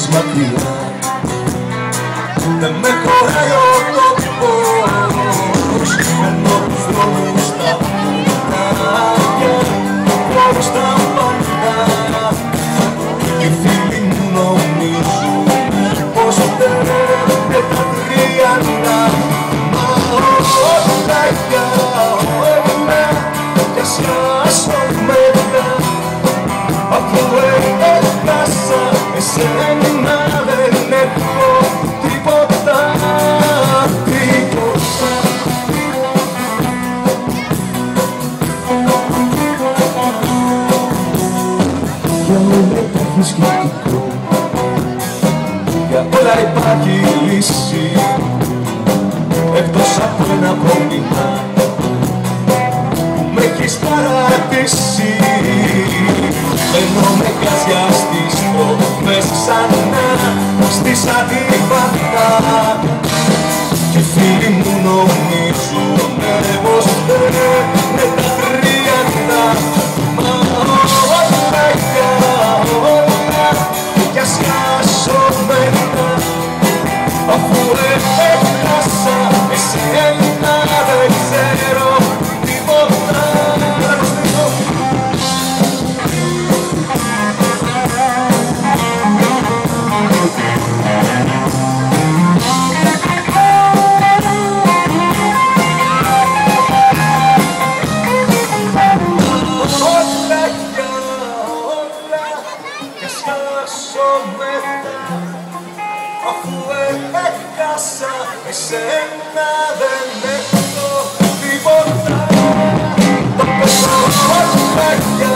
φεύγεις μακριά. Δεν με χωράει ο τόπος, μένω τους δρόμους στα κουτάκια, χωρίς τα πάντα. Και οι φίλοι μου νομίζουν πως φταίνε τα 30. Μα όλα για όλα κι ας χάσω μετά, αφού έχασα εσένα δεν έχω τίποτα, τίποτα. Για όλα υπάρχει σκεπτικό, για όλα υπάρχει λύση, εκτός από ένα πρόβλημα που με έχεις παρατήσει. Ενώ με κλασιά στις προμές ξανά στις αντιβατά, και οι φίλοι μου νομίζουνε πως είναι τα 30. Μα όλα για όλα κι ας χάσω μετά, αφού έχασα εσένα δεν ξέρω τίποτα. Αφού έχασα εσένα δεν έχω τίποτα. Τα πέσω όλα για